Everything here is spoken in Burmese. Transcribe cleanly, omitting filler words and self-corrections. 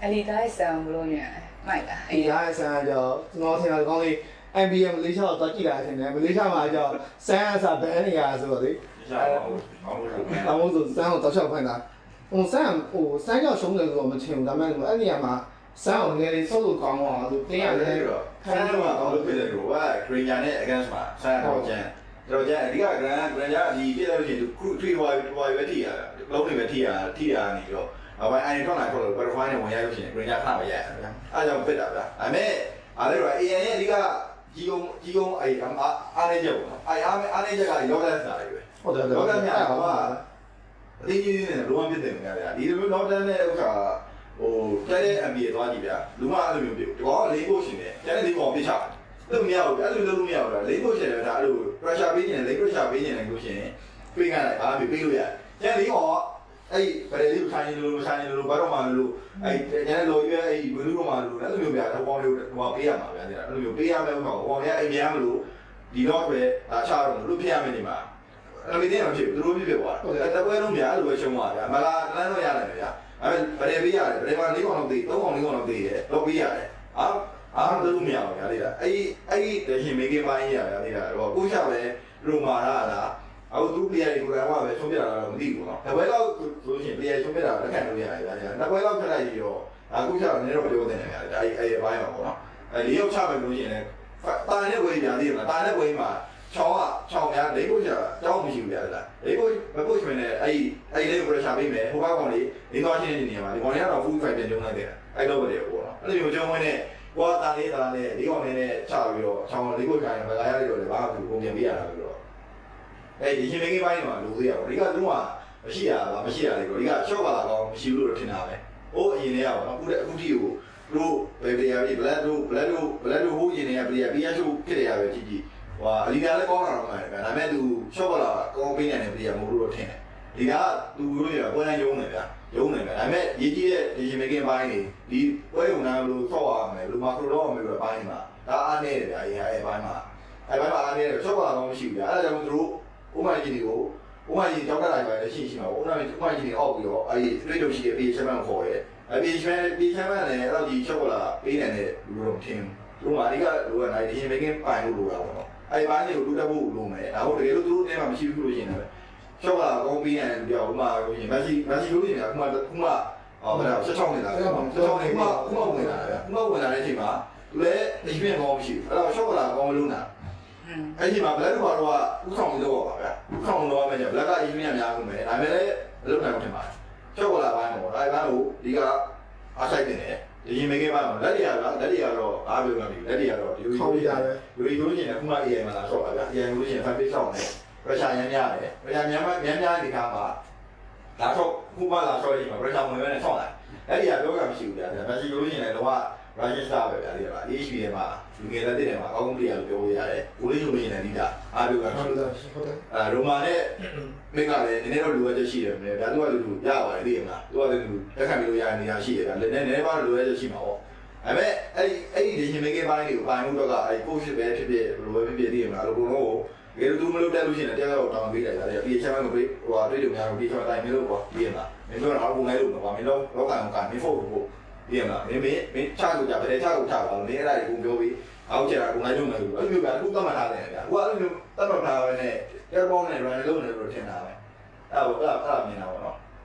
အလီတိုင်းဆန်ဘလို့ညံမိုက်လား ဒီကားဆန်ကြောကျွန်တော်ထင်တာကောင်းလေး MBM မလေးရှားတော့ကြည့်လာတယ်မလေးရှားမှာကြောဆန်အစားဘန်နေရဆိုတော့လေအမိုးဆိုဆန်ကိုတောက်လျှောက်ဖိုင်တာဟိုဆန်ကြောရှုံးတယ်ဆိုတော့မထင်ဘူးဒါပေမဲ့အဲ့နေရာမှာဆန်ကိုငယ်လေးစောလို့ကောင်းအောင်သူတင်းရတယ် ဆန်းတော့ကောင်းလို့ဖြစ်တယ်လို့ကဂရင်းညာနဲ့ against မှာဆန်းတော့ကျန်တော့ကျန်အဓိက grand ညာဒီပြည့်လို့ရှိရင်ခုထွေးဝိုင်းပဲထိရတာလုံးနေပဲထိရနေပြီးတော့အပိုင်းအိုင်ထွက်လာထွက်လို့ butterfly နဲ့ဝင်ရလို့ရှိရင်ဂရင်းညာခဏမရဘူးဗျာအားကြောင့်ဖြစ်တာဗျာဒါပေမဲ့အားလည်းတော့ AN ရဲ့အဓိကကြီးကုန်းအဲ့အားနေချက်ပေါ့အားနေချက်ကရောဂါစားတွေပဲ ဟုတ်တယ် ရောဂါများကအတင်းကြီးနေတယ်လုံးဝဖြစ်တယ်များဗျာဒီလိုမျိုး lockdown နဲ့ဥစ္စာဟိုတဲ့ MBA သွားကြည့်ဗျာလူမအဲ့လိုမျိုးပြဒီကောင်ကလေးဖို့ရှင်တယ်ကျန်တဲ့လေးကောင်ပြစ်ချတယ်လို့မရဘူးဗျာအဲ့လိုလုပ်လို့မရဘူးလားလေးဖို့ရှင်တယ်ဒါအဲ့လို pressure ပေးနေတယ်လေး pressure ပေးနေတယ်လို့ရှင်ပြေးကြတယ်အားပေးလို့ရတယ်ကျန်လေးကောင်ကအဲ့ဗရယ်လေးဆိုင်လို့ဘာတော့မှလို့အဲ့ကျန်တဲ့လိုရွေးအဲ့ဘလူးတော့မှလို့အဲ့လိုမျိုးဗျာတော့ပေါင်းလေးဟိုပေးရမှာဗျာအဲ့လိုမျိုးပေးရမယ်ဥစ္စာဟိုကောင်ကအိမ်များမလို့ဒီတော့ပဲဒါချတော့လို့ဖြစ်ရမယ်ဒီမှာအဲ့လိုတင်းမဖြစ်ဘူးသူတို့ဖြစ်သွားတယ်တပွဲလုံးဗျာအဲ့လိုပဲရှုံးသွားဗျာမလားတန်းတော့ရတယ်ဗျာအဲ့ဗရယ်ပေးရတယ်ဗရယ်မှာ၄ကောင်လောက်သေး၃ကောင်၄ကောင်လောက်သေးတယ်တော့ပေးရတယ်အားလုံးမရဘူးဗျာလေအဲ့ဒီရှင်မေးကင်းပိုင်းရဗျာလေတော့ကိုချပဲရိုမာလာလားအခုသူပြရတယ်ကိုယ်ကပဲဆုံးပြတာတော့မသိဘူးနော်တပွဲလောက်ဆိုရှင်ပြရဆုံးပြတာလက်ခံလို့ရတယ်ဗျာတပွဲလောက်ထလိုက်ပြီးတော့အခုချတော့နည်းတော့ပြောနေတယ်ဗျာအဲ့ဘိုင်းပါပေါ့နော်အဲ့၄ရောက်ချမယ်လို့ရှင်လည်းတာနဲ့ဝေးပြန်သေးတယ်တာနဲ့ဝေးမှာချောင်းများလေးဖို့ချာတောင်းမရှိဘူးဗျာလားလေးဖို့မဖို့ချင်တဲ့အဲ့လေးကို pressure ပေးမယ်ဟိုဘက်ကောင်လေးလင်းသွားချင်းနေနေမှာဒီကောင်လေးကတော့ full fight ပြန်ကျုံလိုက်တယ်အဲ့တော့ပဲပေါ့နော်အဲ့လိုမျိုးကျုံဝင်တဲ့ကိုကတာလေးနဲ့ဒီကောင်လေးနဲ့ချပြီးတော့ချောင်းလေးဖို့ချာရင်မလာရရတော့လေဘာမှပုံပြန်ပေးရတာပြီးတော့အဲ့ဒီရှင်မင်းကြီးပိုင်းမှာလူသေးရပါဒီကသူကမရှိရလားမရှိရလေဒီကရှော့ပါလာတော့မရှိဘူးလို့ထင်တာပဲဟိုအရင်လေးရပါတော့အခုထိကိုတို့ဘယ်တရားကြီး blood တို့ဟိုရင်တွေကပြရချိုးဖြစ်ရပဲကြည့်ဟွာအလီကလည်းကောင်းတာတော့မှန်တယ်ဗျာဒါပေမဲ့သူရှော့ကလာကောင်းပေးနိုင်တဲ့ပြည်မဟုတ်လို့ထင်တယ်ဒီကသူတို့ရပွဲတိုင်းရုံးနေဗျာရုံးနေဗျာဒါပေမဲ့ရေးကြီးတဲ့ဒီရှင်မကင်းပိုင်းနေဒီပွဲုံနာလို့ဆော့ရမယ်လူမခရိုတော့မယ်ပဲပိုင်းမှာဒါအားနေတယ်ဗျာအရင်အဲ့ပိုင်းမှာအားနေတယ်ရှော့ကလာတော့မရှိဘူးဗျာအဲ့ဒါကြောင့်သူတို့ဥမကြီးတွေကိုဥမကြီးကြောက်တတ်လိုက်ပါလေရှိမှာဥမကြီးတွေအောက်ပြီးတော့အဲ့ဒီတွေ့တော့ရှိရဲ့ပြေချမ်းမခေါ်ရဲအဲ့ပြေချမ်းလည်းအဲ့တော့ဒီရှော့ကလာပေးနိုင်တဲ့လူတော့ထင်သူတို့ကအဓိကလူကနိုင်ဒီရှင်မကင်းပိုင်လို့လိုတာပေါ့နော်အဲ့ဘာနေကိုလူတက်ဖို့လိုမယ်ဒါဟုတ်တကယ်လို့သူတို့တဲမှာမရှိဘူးလို့ရှင်တယ်ရှော့ကကောင်းပြီးရင်ပြောဥမာလို့ရှင်မက်ဆီလို့ရှင်ကဥမာဟောဘယ်တော့16နေတာ16နေဥမာဝင်လာတယ်ဥမာဝင်လာတဲ့အချိန်မှာသူလည်းဒီပြင်ကောင်းမရှိဘူးအဲ့တော့ရှော့ကကောင်းမလို့နာအဲ့ဒီမှာဘလက်ကတော့ဥဆောင်လို့ပါဗျာဥဆောင်လို့ရမယ်ကျဘလက်ကအရင်များများကုန်မယ်ဒါပေမဲ့လည်းမလုပ်နိုင်ဘူးထင်ပါတယ်ရှော့ကပိုင်းပေါ့အဲ့ဘာလို့ဒီကအားဆိုင်တင်တယ်ဒီရင်မကဲပါတော့လက်တွေကတော့အားပြောမှပြီလက်တွေကတော့ဒီလိုယူရတယ်လူကြီးလို့ရှိရင်ခုမှ AI မှာလာဆော့ပါဗျာ AI လို့ရှိရင် fan page ဆော့နေpressure ရမ်းများတယ် pressure များဒီခါမှာလာဆော့ခုမှလာဆော့ရည်မှာ pressure ဝင်ပဲနဲ့ဆော့လိုက်အဲ့ဒီကပြောကမရှိဘူးဗျာဒါပေမဲ့လို့ရှိရင်လည်းတော့ Russian star ပဲဗျာဒီက HP ထဲမှာလူငယ်လက်တွေမှာအကောင်းဆုံး player လို့ပြောလို့ရတယ်ကိုလေးလို့ရှိရင်လည်းဒီကအားပြောကဟုတ်တယ်ရိုမာနဲ့မင်းကလည်းနည်းနည်းတော့လိုအပ်ချက်ရှိတယ်ဗျာဒါသူကလူရပါတယ်သိရမလားသူကလည်းလူတက်ခံပြီးလို့ရတဲ့နေရာရှိတယ်ဗျာနည်းနည်းပါလိုအပ်ချက်ရှိမှာပေါ့ဒါပေမဲ့အဲ့ဒီရှင်မင်းကပိုင်းတွေကိုပိုင်းမှုတော့ကအဲ့ coach ပဲဖြစ်ဖြစ်ဘလိုပဲဖြစ်ဖြစ်သိရမလားအကုန်လုံးကိုငယ်သူမလို့တက်လို့ရှိရင်တရားတော့တောင်းပေးလိုက်တာလေပြေချမ်းမပေးဟိုအတွေ့အကြုံများတော့ပြေချမ်းတိုင်းမျိုးလို့ပေါ့သိရမလားမင်းတို့ကတော့ပုံလိုက်လို့ပေါ့မင်းတို့လောကံကမင်းဖို့ဖို့သိရမလားမင်းချလို့ကြတယ်ချလို့ချပါလို့မင်းအဲ့ဒါကိုပြောပြီးအောက်ကျတာပုံလိုက်လို့မယ်လို့အဲ့လိုမျိုးကအခုသတ်မှတ်ထားတယ်ဗျာဟိုအဲ့လိုမျိုးသတ်မှတ်ထားပဲနဲ့တရားပေါင်းနဲ့ run လုပ်နေလို့ထင်တာပဲအဲ့ဒါမြင်တာပေါ့နော်